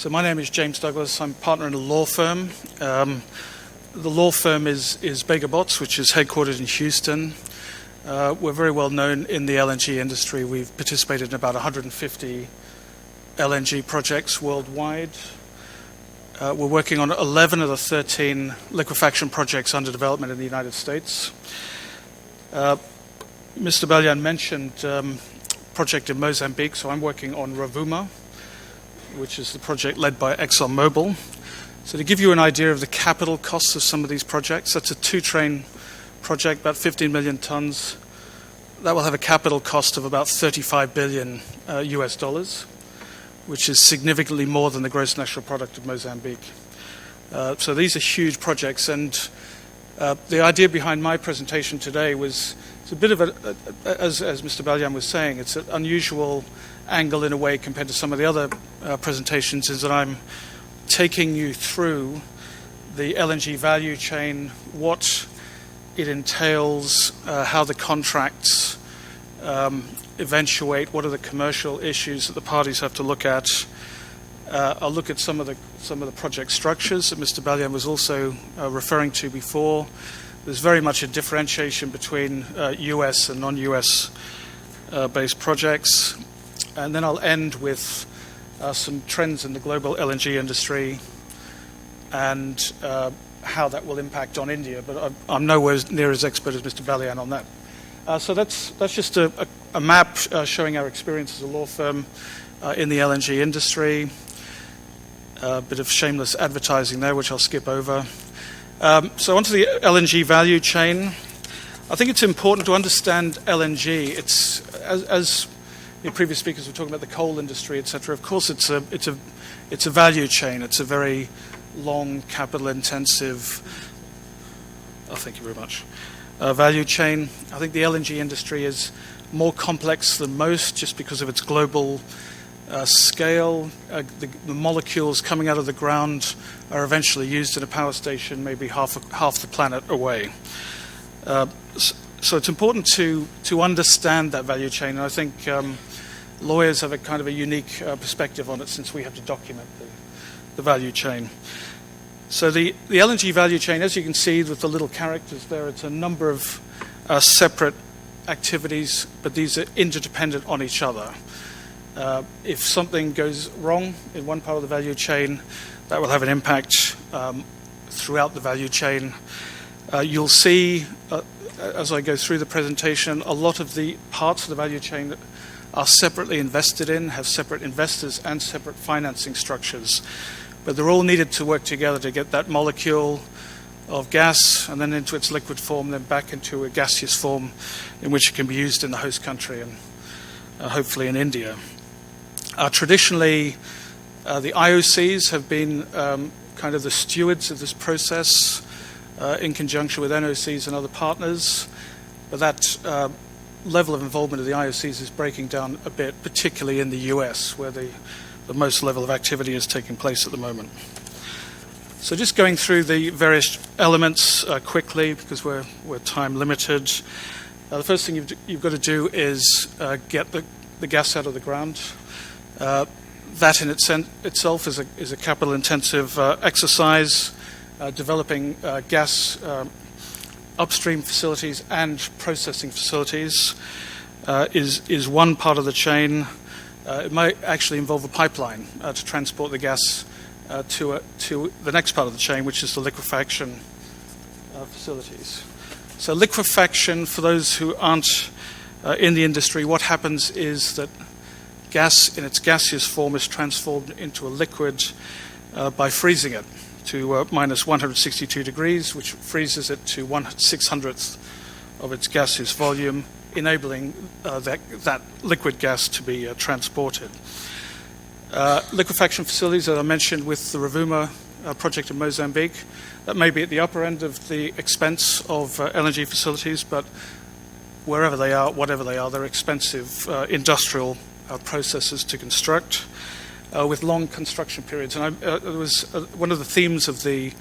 So my name is James Douglas. I'm a partner in a law firm. The law firm is Baker Botts, which is headquartered in Houston. We're very well known in the LNG industry. We've participated in about 150 LNG projects worldwide. We're working on 11 of the 13 liquefaction projects under development in the United States. Mr. Balian mentioned project in Mozambique, so I'm working on Rovuma, which is the project led by ExxonMobil. So to give you an idea of the capital costs of some of these projects, that's a 2-train project, about 15 million tons. That will have a capital cost of about 35 billion US dollars, which is significantly more than the gross national product of Mozambique. So these are huge projects, and the idea behind my presentation today was it's a bit of as Mr. Balian was saying, it's an unusual angle in a way compared to some of the other presentations, is that I'm taking you through the LNG value chain, what it entails, how the contracts eventuate, what are the commercial issues that the parties have to look at. I'll look at some of the project structures that Mr. Balian was also referring to before. There's very much a differentiation between US and non-US based projects. And then I'll end with some trends in the global LNG industry and how that will impact on India. But I'm nowhere near as expert as Mr. Balian on that. So that's just a map showing our experience as a law firm in the LNG industry. A bit of shameless advertising there, which I'll skip over. So onto the LNG value chain. I think it's important to understand LNG. It's as the previous speakers were talking about the coal industry, etc. Of course, it's a value chain. It's a very long, capital-intensive. Oh, thank you very much. Value chain. I think the LNG industry is more complex than most, just because of its global scale. The molecules coming out of the ground are eventually used in a power station, maybe half the planet away. So it's important to understand that value chain, and I think lawyers have a kind of a unique perspective on it, since we have to document the value chain. So the LNG value chain, as you can see with the little characters there, it's a number of separate activities, but these are interdependent on each other. If something goes wrong in one part of the value chain, that will have an impact throughout the value chain. You'll see, as I go through the presentation, a lot of the parts of the value chain that are separately invested in, have separate investors and separate financing structures. But they're all needed to work together to get that molecule of gas and then into its liquid form, then back into a gaseous form in which it can be used in the host country and hopefully in India. Traditionally, the IOCs have been kind of the stewards of this process in conjunction with NOCs and other partners, but that level of involvement of the IOCs is breaking down a bit, particularly in the US, where the most level of activity is taking place at the moment. So just going through the various elements quickly, because we're time limited. The first thing you've got to do is get the gas out of the ground. That in itself is a capital-intensive exercise. Developing gas upstream facilities and processing facilities is one part of the chain. It might actually involve a pipeline to transport the gas to the next part of the chain, which is the liquefaction facilities. So liquefaction, for those who aren't in the industry, what happens is that gas in its gaseous form is transformed into a liquid by freezing it to minus 162 degrees, which freezes it to 1/600th of its gaseous volume, enabling that liquid gas to be transported. Liquefaction facilities that I mentioned with the Rovuma project in Mozambique, that may be at the upper end of the expense of LNG facilities, but wherever they are, whatever they are, they're expensive industrial processes to construct with long construction periods. And it was one of the themes of the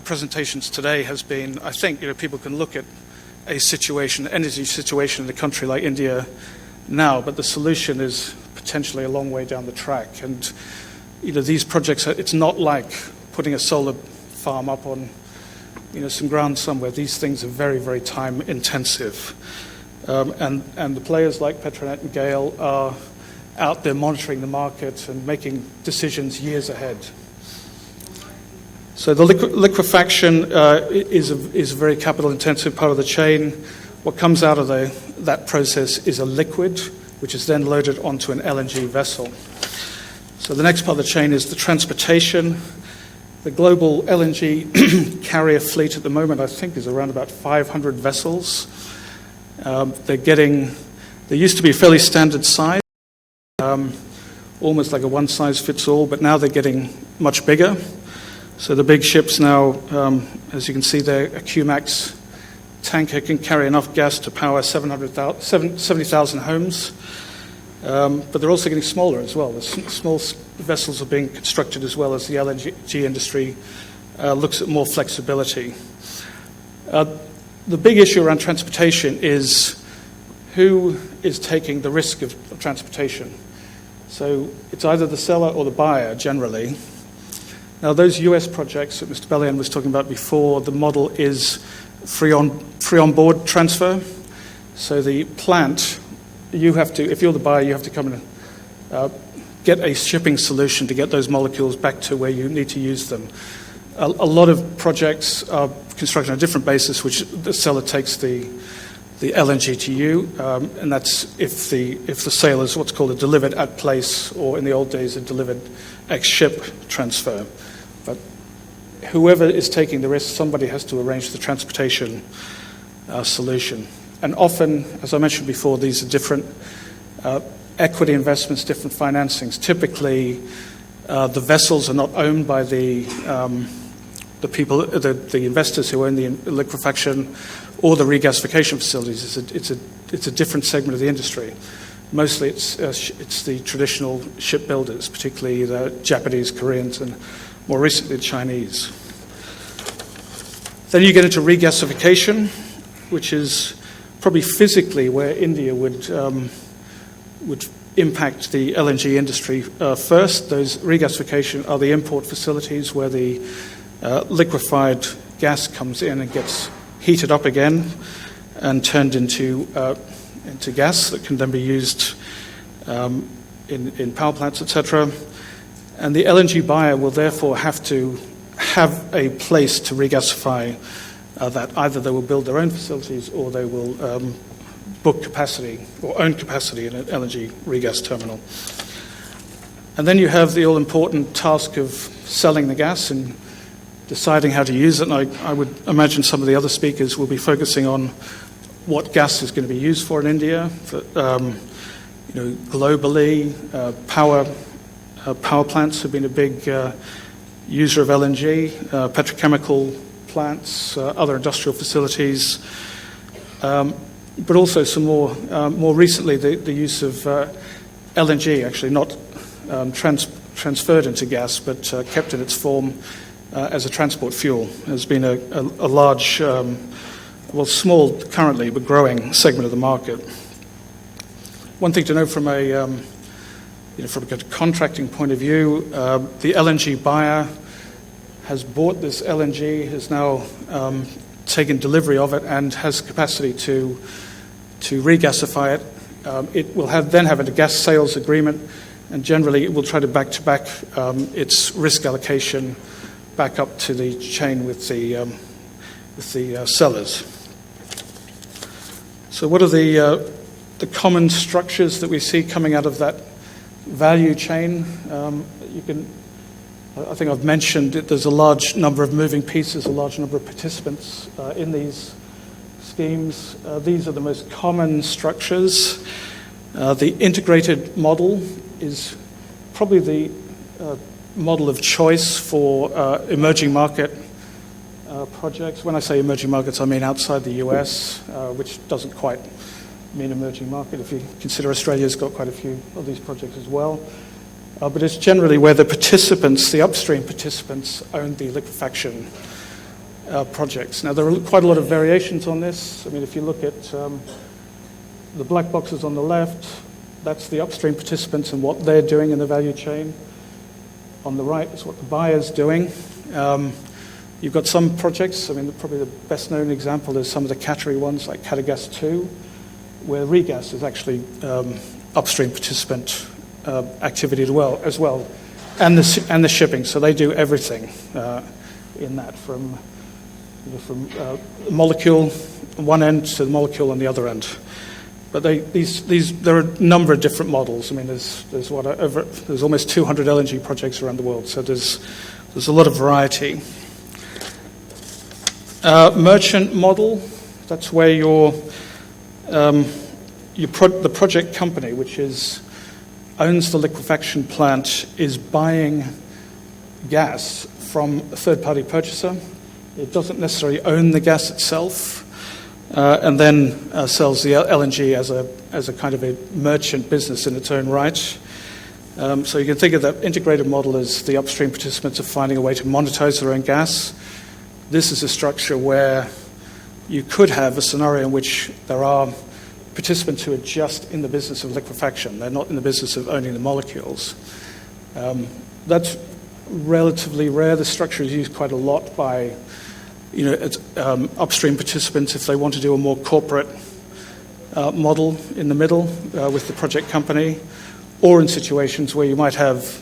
presentations today has been, I think, people can look at a situation, energy situation in a country like India now, but the solution is potentially a long way down the track. And these projects, it's not like putting a solar farm up on some ground somewhere. These things are very, very time intensive. And the players like Petronet and Gale are out there monitoring the market and making decisions years ahead. So the liquefaction is a very capital-intensive part of the chain. What comes out of that process is a liquid, which is then loaded onto an LNG vessel. So the next part of the chain is the transportation. The global LNG carrier fleet at the moment, I think, is around about 500 vessels. They used to be a fairly standard size, almost like a one-size-fits-all, but now they're getting much bigger. So the big ships now, as you can see there, a Qmax tanker can carry enough gas to power 70,000 homes. But they're also getting smaller as well. The small vessels are being constructed as well as the LNG industry looks at more flexibility. The big issue around transportation is who is taking the risk of transportation. So it's either the seller or the buyer generally. Now those US projects that Mr. Bellian was talking about before, the model is free on board transfer. So the plant, if you're the buyer, you have to come and get a shipping solution to get those molecules back to where you need to use them. A lot of projects are constructed on a different basis, which the seller takes the LNG to you, and that's if the sale is what's called a delivered at place, or in the old days a delivered ex-ship transfer. But whoever is taking the risk, somebody has to arrange the transportation solution. And often, as I mentioned before, these are different equity investments, different financings. Typically, the vessels are not owned by the people, the investors who own the liquefaction or the regasification facilities. It's a different segment of the industry. Mostly, it's the traditional shipbuilders, particularly the Japanese, Koreans, and more recently the Chinese. Then you get into regasification, which is probably physically where India would impact the LNG industry first. Those regasification are the import facilities where the liquefied gas comes in and gets heated up again and turned into gas that can then be used in power plants, etc. And the LNG buyer will therefore have to have a place to regasify that. Either they will build their own facilities or they will book capacity or own capacity in an LNG regas terminal. And then you have the all-important task of selling the gas and deciding how to use it. And I would imagine some of the other speakers will be focusing on what gas is going to be used for in India. Globally, power plants have been a big user of LNG, petrochemical plants, other industrial facilities, but also some more recently the use of LNG, actually not transferred into gas, but kept in its form as a transport fuel. Has been a large, small currently, but growing segment of the market. One thing to note from a contracting point of view, the LNG buyer has bought this LNG, has now taken delivery of it, and has capacity to regasify it. It will then have a gas sales agreement, and generally it will try to back its risk allocation back up to the chain with the sellers. So what are the common structures that we see coming out of that value chain? I think I've mentioned that there's a large number of moving pieces, a large number of participants in these schemes. These are the most common structures. The integrated model is probably the model of choice for emerging market projects. When I say emerging markets, I mean outside the US, which doesn't quite mean emerging market if you consider Australia's got quite a few of these projects as well. But it's generally where the participants, the upstream participants, own the liquefaction projects. Now, there are quite a lot of variations on this. I mean, if you look at the black boxes on the left, that's the upstream participants and what they're doing in the value chain. On the right is what the buyer's doing. You've got some projects, I mean, probably the best known example is some of the Qatari ones like Qatargas 2, where regas is actually upstream participant activity as well, and the shipping. So they do everything in that, from molecule on one end to the molecule on the other end. But there are a number of different models. I mean, there's almost 200 LNG projects around the world, so there's a lot of variety. Merchant model, that's where the project company, which owns the liquefaction plant, is buying gas from a third-party purchaser. It doesn't necessarily own the gas itself, and then sells the LNG as a kind of a merchant business in its own right. So you can think of that integrated model as the upstream participants are finding a way to monetize their own gas. This is a structure where you could have a scenario in which there are participants who are just in the business of liquefaction. They're not in the business of owning the molecules. That's relatively rare. The structure is used quite a lot by upstream participants if they want to do a more corporate model in the middle with the project company, or in situations where you might have,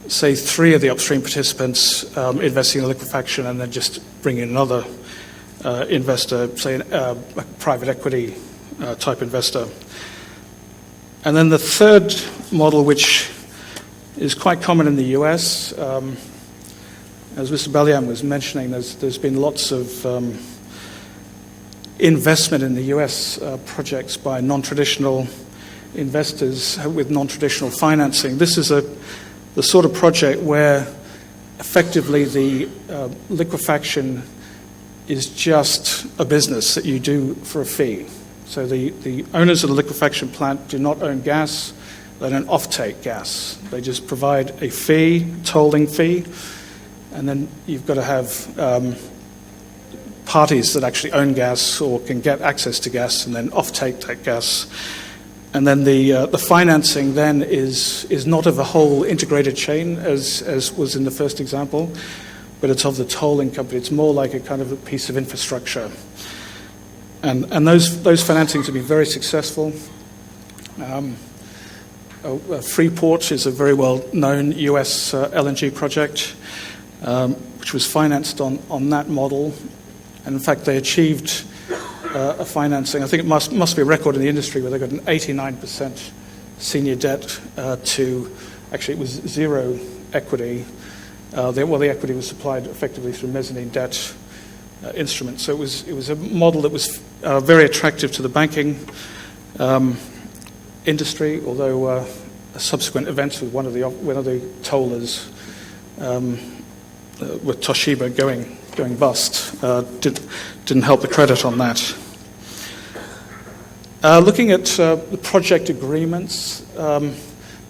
say, 3 of the upstream participants investing in liquefaction and then just bring in another investor, say a private equity type investor. And then the third model, which is quite common in the US, as Mr. Ballian was mentioning, there's been lots of investment in the US projects by non-traditional investors with non-traditional financing. This is the sort of project where effectively the liquefaction is just a business that you do for a fee. So the owners of the liquefaction plant do not own gas, they don't offtake gas. They just provide a fee, tolling fee, and then you've got to have parties that actually own gas or can get access to gas and then offtake that gas. And then the financing then is not of a whole integrated chain as was in the first example, but it's of the tolling company. It's more like a kind of a piece of infrastructure. And those financings have been very successful. Freeport is a very well-known US LNG project, which was financed on that model. And in fact, they achieved a financing. I think it must be a record in the industry where they got an 89% senior debt to, actually it was zero equity. The equity was supplied effectively through mezzanine debt instruments. So it was a model that was very attractive to the banking industry, although subsequent events with one of the tollers, with Toshiba going bust, didn't help the credit on that. Looking at the project agreements,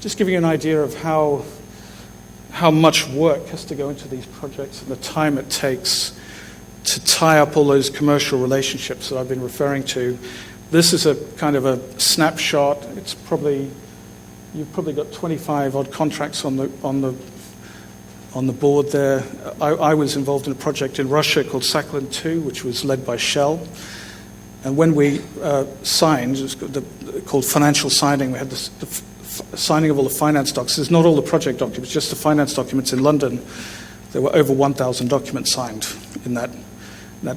just giving you an idea of how much work has to go into these projects and the time it takes to tie up all those commercial relationships that I've been referring to. This is a kind of a snapshot. You've probably got 25 odd contracts on the board there. I was involved in a project in Russia called Sakhalin 2, which was led by Shell. And when we signed, it was called financial signing. We had the signing of all the finance docs. There's not all the project documents, just the finance documents in London. There were over 1,000 documents signed in that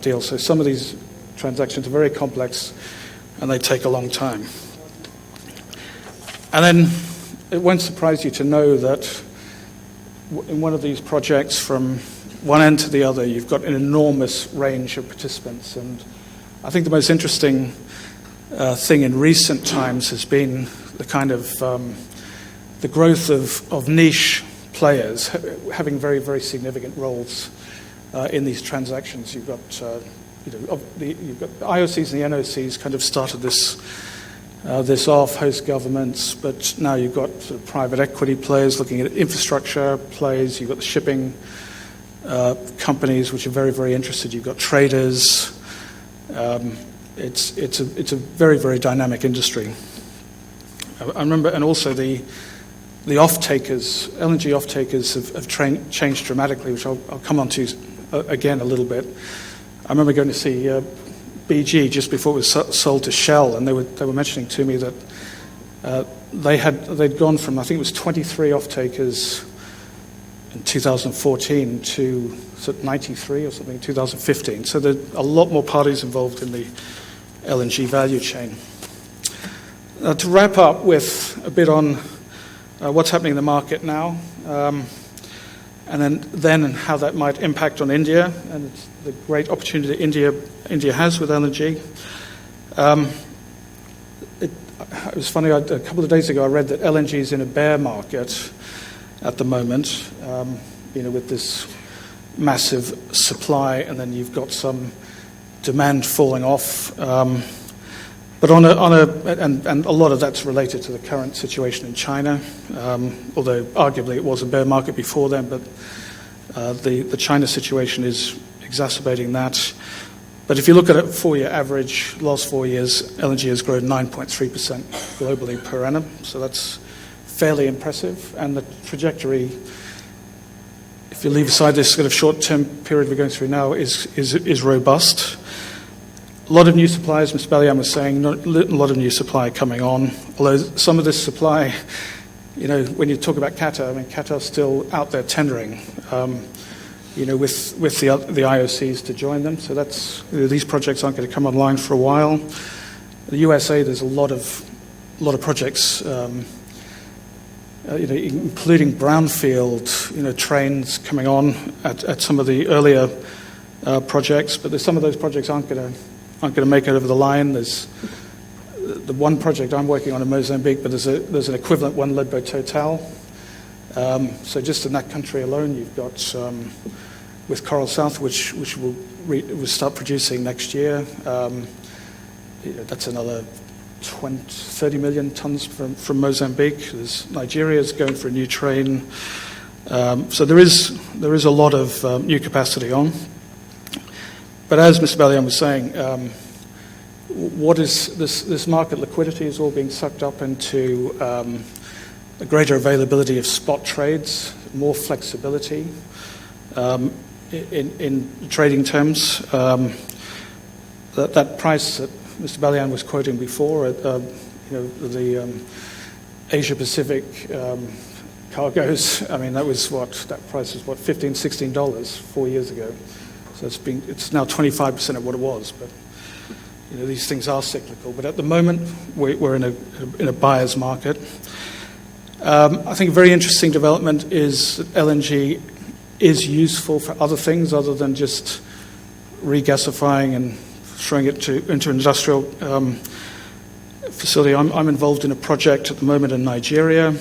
deal. So some of these transactions are very complex, and they take a long time. And then it won't surprise you to know that in one of these projects, from one end to the other, you've got an enormous range of participants. And I think the most interesting thing in recent times has been the kind of the growth of niche players having very, very significant roles in these transactions. You've got the IOCs and the NOCs kind of started this off, host governments, but now you've got sort of private equity players looking at infrastructure plays. You've got the shipping companies, which are very, very interested. You've got traders. It's a very, very dynamic industry. I remember, and also the off-takers, LNG off-takers have changed dramatically, which I'll come on to again a little bit. I remember going to see BG just before it was sold to Shell, and they were mentioning to me that they'd gone from, I think it was 23 off-takers in 2014 to 93 or something in 2015. So there are a lot more parties involved in the LNG value chain. To wrap up with a bit on what's happening in the market now, and then how that might impact on India and the great opportunity that India has with LNG. It was funny, a couple of days ago I read that LNG is in a bear market at the moment, with this massive supply, and then you've got some demand falling off. But and a lot of that's related to the current situation in China, although arguably it was a bear market before then, but the China situation is exacerbating that. But if you look at a 4-year average, last 4 years, LNG has grown 9.3% globally per annum, so that's fairly impressive. And the trajectory, if you leave aside this sort of short-term period we're going through now, is robust. A lot of new supply, as Mr. Balian was saying, a lot of new supply coming on, although some of this supply, when you talk about Qatar, Qatar's still out there tendering, with the IOCs to join them. So these projects aren't going to come online for a while. The USA, there's a lot of projects, including brownfield, trains coming on at some of the earlier projects. But some of those projects aren't going to make it over the line. There's the one project I'm working on in Mozambique, but there's an equivalent one led by Total. So just in that country alone, you've got with Coral South, which will start producing next year. That's another 30 million tons from Mozambique. Nigeria's going for a new train. So there is a lot of new capacity on. But as Mr. Balian was saying, what is this market liquidity is all being sucked up into a greater availability of spot trades, more flexibility in trading terms. That price that Mr. Balian was quoting before, the Asia Pacific cargoes. That price was $15, $16 4 years ago. So it's now 25% of what it was. But these things are cyclical. But at the moment, we're in a buyer's market. I think a very interesting development is that LNG is useful for other things other than just regasifying and throwing it into an industrial facility. I'm involved in a project at the moment in Nigeria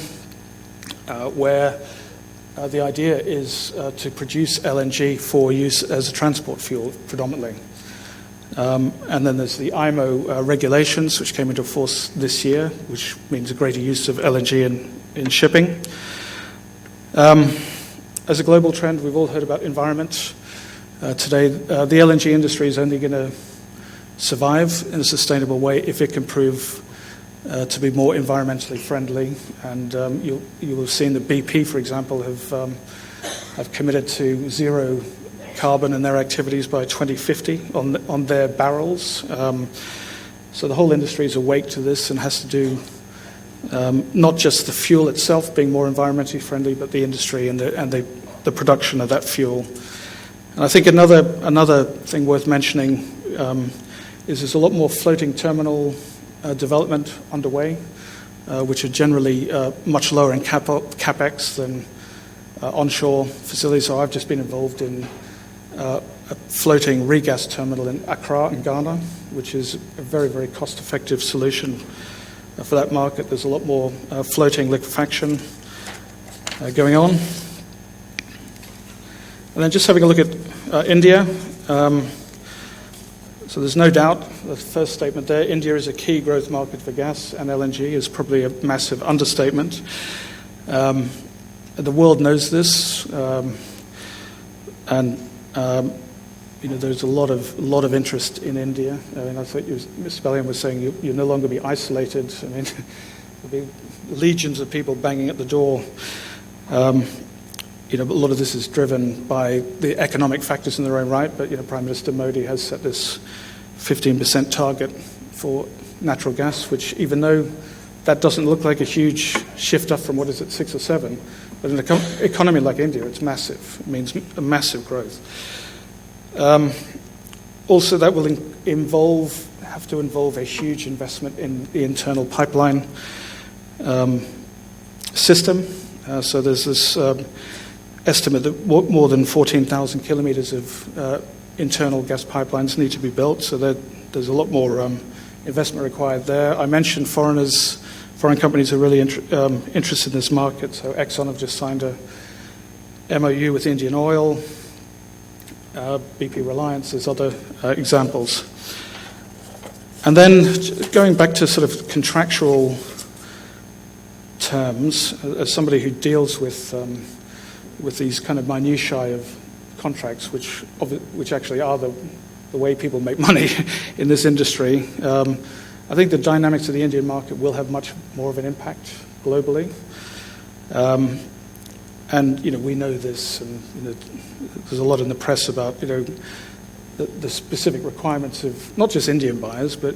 where the idea is to produce LNG for use as a transport fuel predominantly. And then there's the IMO regulations, which came into force this year, which means a greater use of LNG in shipping. As a global trend, we've all heard about environment. Today, the LNG industry is only going to survive in a sustainable way if it can prove to be more environmentally friendly. And you will have seen that BP, for example, have committed to zero carbon in their activities by 2050 on their barrels. So the whole industry is awake to this and has to do not just the fuel itself being more environmentally friendly, but the industry and the production of that fuel. And I think another thing worth mentioning is there's a lot more floating terminal development underway, which are generally much lower in capex than onshore facilities. So I've just been involved in a floating regas terminal in Accra in Ghana, which is a very, very cost-effective solution for that market. There's a lot more floating liquefaction going on. And then just having a look at India. So there's no doubt, the first statement there, India is a key growth market for gas, and LNG is probably a massive understatement. The world knows this, and there's a lot of interest in India. I think Mr. Balian was saying you'll no longer be isolated. There'll be legions of people banging at the door. A lot of this is driven by the economic factors in their own right, but Prime Minister Modi has set this 15% target for natural gas, which, even though that doesn't look like a huge shift up from what is it, 6 or 7, but in an economy like India, it's massive. It means a massive growth. Also, that will have to involve a huge investment in the internal pipeline system. So there's this estimate that more than 14,000 kilometers of internal gas pipelines need to be built. So there's a lot more investment required there. I mentioned foreign companies are really interested in this market. So Exxon have just signed a MOU with Indian Oil, BP Reliance, there's other examples. And then going back to sort of contractual terms, as somebody who deals with these kind of minutiae of contracts, which actually are the way people make money in this industry, I think the dynamics of the Indian market will have much more of an impact globally. And we know this, and there's a lot in the press about the specific requirements of not just Indian buyers, but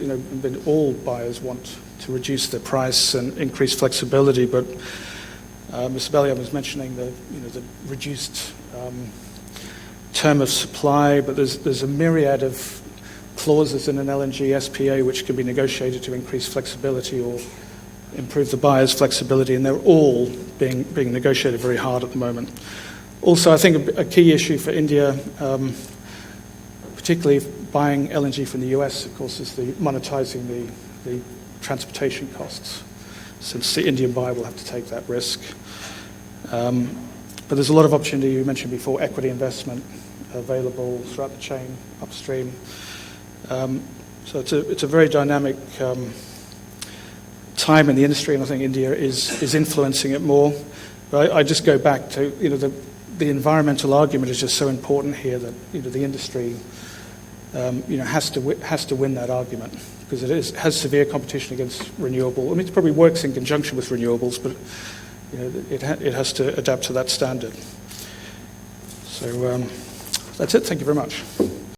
all buyers want to reduce their price and increase flexibility. But Mr. Ballion was mentioning the reduced term of supply, but there's a myriad of clauses in an LNG SPA which can be negotiated to increase flexibility or improve the buyer's flexibility, and they're all being negotiated very hard at the moment. Also, I think a key issue for India, particularly buying LNG from the US, of course, is monetizing the transportation costs, since the Indian buyer will have to take that risk. But there's a lot of opportunity, you mentioned before, equity investment available throughout the chain upstream. So it's a very dynamic time in the industry, and I think India is influencing it more. But I just go back to the environmental argument is just so important here that the industry has to win that argument, because it has severe competition against renewable. I mean, it probably works in conjunction with renewables, but it has to adapt to that standard. So that's it. Thank you very much.